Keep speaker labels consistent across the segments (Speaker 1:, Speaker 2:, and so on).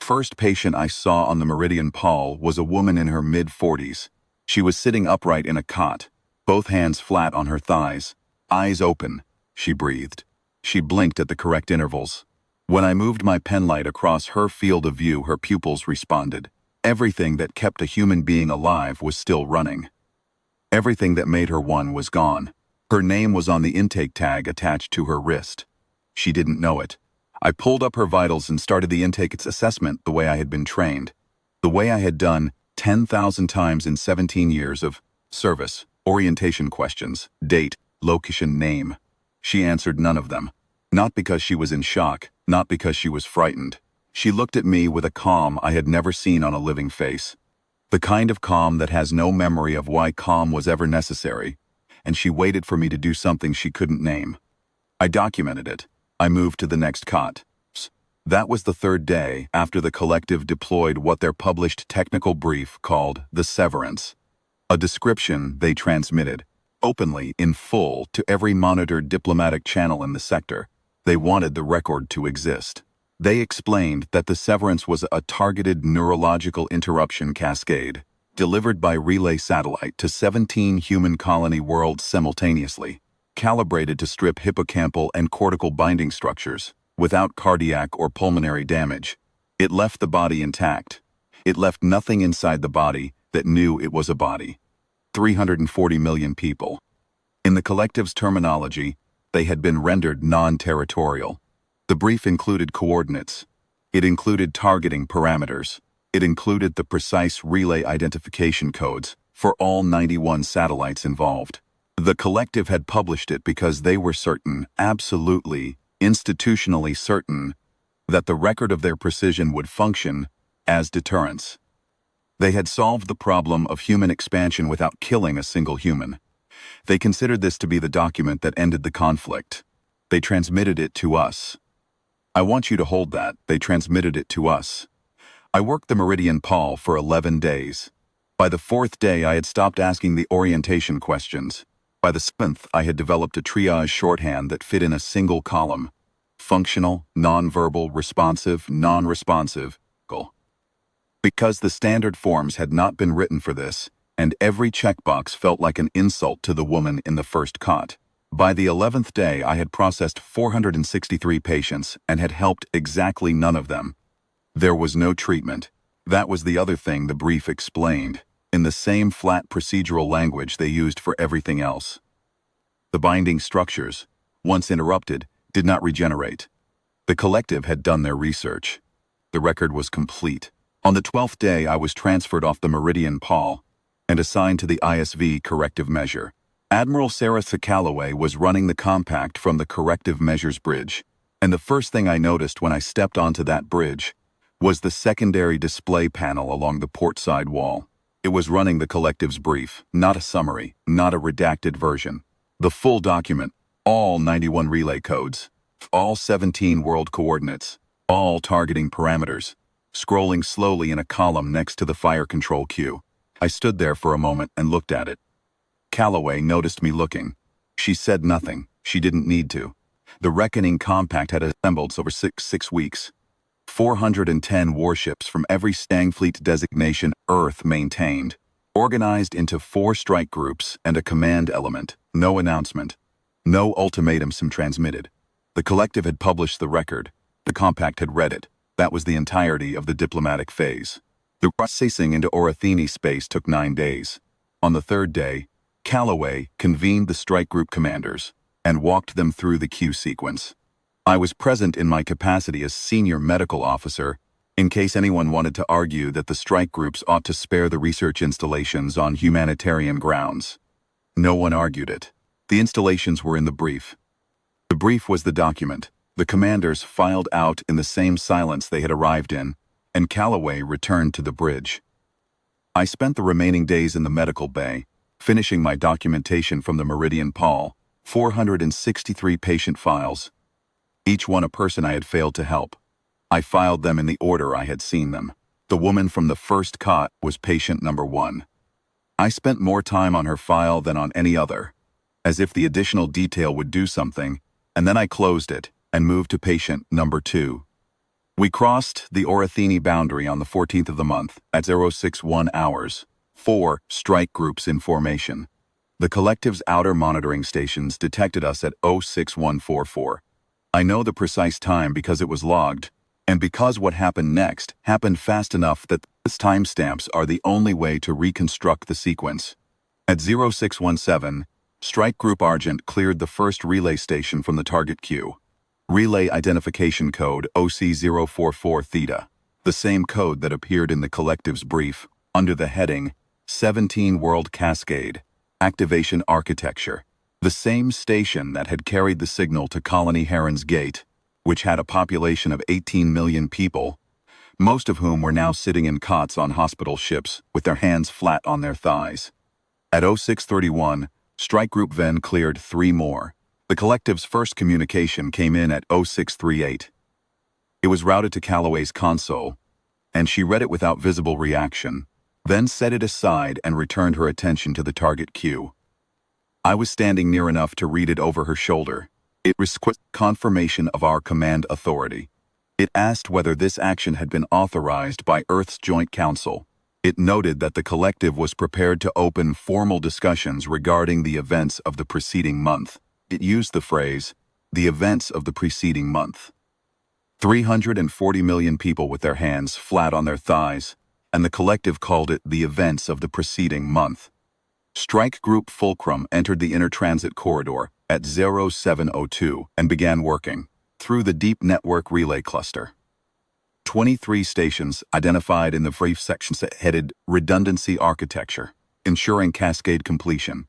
Speaker 1: First patient I saw on the Meridian Pall was a woman in her mid-40s. She was sitting upright in a cot, both hands flat on her thighs, eyes open. She breathed. She blinked at the correct intervals. When I moved my penlight across her field of view, her pupils responded. Everything that kept a human being alive was still running. Everything that made her one was gone. Her name was on the intake tag attached to her wrist. She didn't know it. I pulled up her vitals and started the intake assessment the way I had been trained, the way I had done 10,000 times in 17 years of service, orientation questions, date, location, name. She answered none of them. Not because she was in shock, not because she was frightened. She looked at me with a calm I had never seen on a living face. The kind of calm that has no memory of why calm was ever necessary, and she waited for me to do something she couldn't name. I documented it. I moved to the next cot. That was the third day after the collective deployed what their published technical brief called the severance, a description they transmitted, openly, in full, to every monitored diplomatic channel in the sector. They wanted the record to exist. They explained that the severance was a targeted neurological interruption cascade, delivered by relay satellite to 17 human colony worlds simultaneously, calibrated to strip hippocampal and cortical binding structures, without cardiac or pulmonary damage. It left the body intact. It left nothing inside the body that knew it was a body. 340 million people. In the collective's terminology, they had been rendered non-territorial. The brief included coordinates. It included targeting parameters. It included the precise relay identification codes for all 91 satellites involved. The collective had published it because they were certain, absolutely, institutionally certain, that the record of their precision would function as deterrence. They had solved the problem of human expansion without killing a single human. They considered this to be the document that ended the conflict. They transmitted it to us. I want you to hold that. They transmitted it to us. I worked the Meridian Pall for 11 days. By the 4th day, I had stopped asking the orientation questions. By the 7th, I had developed a triage shorthand that fit in a single column. Functional, nonverbal, responsive, non-responsive. Because the standard forms had not been written for this, and every checkbox felt like an insult to the woman in the first cot. By the 11th day, I had processed 463 patients and had helped exactly none of them. There was no treatment. That was the other thing the brief explained, in the same flat procedural language they used for everything else. The binding structures, once interrupted, did not regenerate. The collective had done their research. The record was complete. On the 12th day, I was transferred off the Meridian Pall and assigned to the ISV corrective measure. Admiral Sarah Calloway was running the compact from the corrective measures bridge, and the first thing I noticed when I stepped onto that bridge was the secondary display panel along the port side wall. It was running the collective's brief, not a summary, not a redacted version. The full document, all 91 relay codes, all 17 world coordinates, all targeting parameters, scrolling slowly in a column next to the fire control queue. I stood there for a moment and looked at it. Calloway noticed me looking. She said nothing. She didn't need to. The Reckoning Compact had assembled over six weeks. 410 warships from every Stangfleet designation Earth maintained, organized into 4 strike groups and a command element. No announcement. No ultimatums transmitted. The collective had published the record. The compact had read it. That was the entirety of the diplomatic phase. The processing into Oratheni space took 9 days. On the 3rd day, Calloway convened the strike group commanders and walked them through the queue sequence. I was present in my capacity as senior medical officer in case anyone wanted to argue that the strike groups ought to spare the research installations on humanitarian grounds. No one argued it. The installations were in the brief. The brief was the document. The commanders filed out in the same silence they had arrived in, and Calloway returned to the bridge. I spent the remaining days in the medical bay, finishing my documentation from the Meridian Pall, 463 patient files, each one a person I had failed to help. I filed them in the order I had seen them. The woman from the first cot was patient number 1. I spent more time on her file than on any other, as if the additional detail would do something, and then I closed it and moved to patient number 2. We crossed the Oratheni boundary on the 14th of the month at 061 hours. 4 strike groups in formation. The collective's outer monitoring stations detected us at 06144. I know the precise time because it was logged, and because what happened next happened fast enough that these timestamps are the only way to reconstruct the sequence. At 0617, Strike Group Argent cleared the first relay station from the target queue. Relay identification code OC044 Theta, the same code that appeared in the collective's brief under the heading 17 World Cascade, Activation Architecture. The same station that had carried the signal to Colony Heron's Gate, which had a population of 18 million people, most of whom were now sitting in cots on hospital ships with their hands flat on their thighs. At 0631, Strike Group Ven cleared 3 more. The collective's first communication came in at 0638. It was routed to Calloway's console, and she read it without visible reaction, then set it aside and returned her attention to the target queue. I was standing near enough to read it over her shoulder. It requested confirmation of our command authority. It asked whether this action had been authorized by Earth's Joint Council. It noted that the collective was prepared to open formal discussions regarding the events of the preceding month. It used the phrase, the events of the preceding month. 340 million people with their hands flat on their thighs, and the collective called it the events of the preceding month. Strike Group Fulcrum entered the intertransit corridor at 0702 and began working through the deep network relay cluster. 23 stations identified in the brief sections headed Redundancy Architecture, ensuring cascade completion.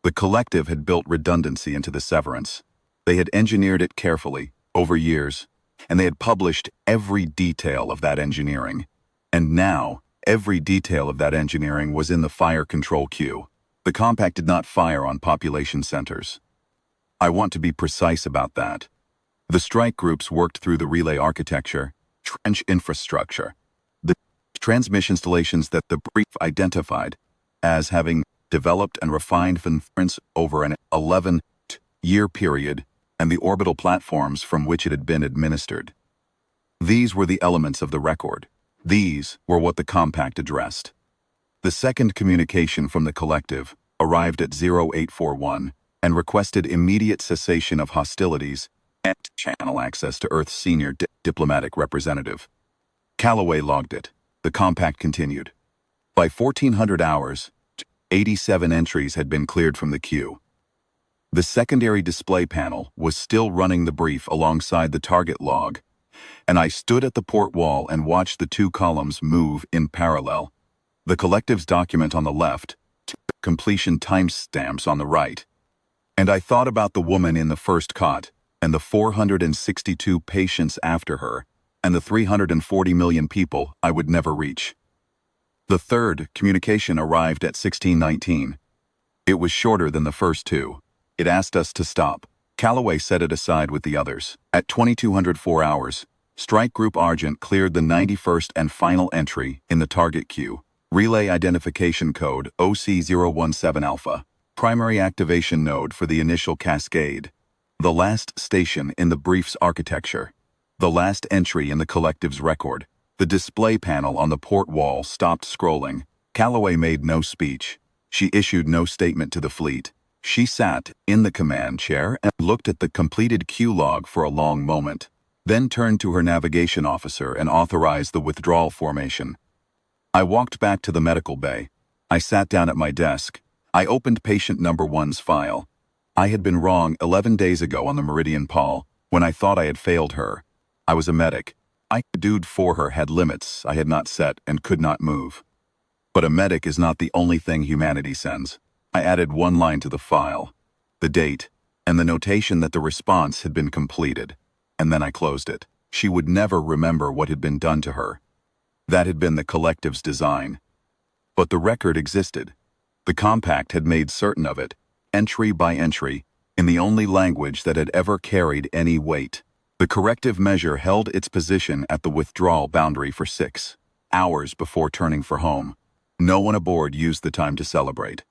Speaker 1: The collective had built redundancy into the severance. They had engineered it carefully, over years, and they had published every detail of that engineering. And now, every detail of that engineering was in the fire control queue. The compact did not fire on population centers. I want to be precise about that. The strike groups worked through the relay architecture, trench infrastructure, the transmission installations that the brief identified as having developed and refined inference over an 11-year period, and the orbital platforms from which it had been administered. These were the elements of the record. These were what the compact addressed. The second communication from the collective arrived at 0841 and requested immediate cessation of hostilities and channel access to Earth's senior diplomatic representative. Calloway logged it. The compact continued. By 1400 hours, 87 entries had been cleared from the queue. The secondary display panel was still running the brief alongside the target log, and I stood at the port wall and watched the 2 columns move in parallel. The collective's document on the left, completion timestamps on the right. And I thought about the woman in the first cot, and the 462 patients after her, and the 340 million people I would never reach. The third communication arrived at 1619. It was shorter than the first 2. It asked us to stop. Calloway set it aside with the others. At 2204 hours, Strike Group Argent cleared the 91st and final entry in the target queue. Relay identification code OC017 Alpha. Primary activation node for the initial cascade. The last station in the brief's architecture. The last entry in the collective's record. The display panel on the port wall stopped scrolling. Calloway made no speech. She issued no statement to the fleet. She sat in the command chair and looked at the completed queue log for a long moment, then turned to her navigation officer and authorized the withdrawal formation. I walked back to the medical bay. I sat down at my desk. I opened patient number 1's file. I had been wrong 11 days ago on the Meridian Paul, when I thought I had failed her. I was a medic. I dude for her had limits I had not set and could not move. But a medic is not the only thing humanity sends. I added 1 line to the file, the date, and the notation that the response had been completed, and then I closed it. She would never remember what had been done to her. That had been the collective's design. But the record existed. The compact had made certain of it, entry by entry, in the only language that had ever carried any weight. The corrective measure held its position at the withdrawal boundary for 6 hours before turning for home. No one aboard used the time to celebrate.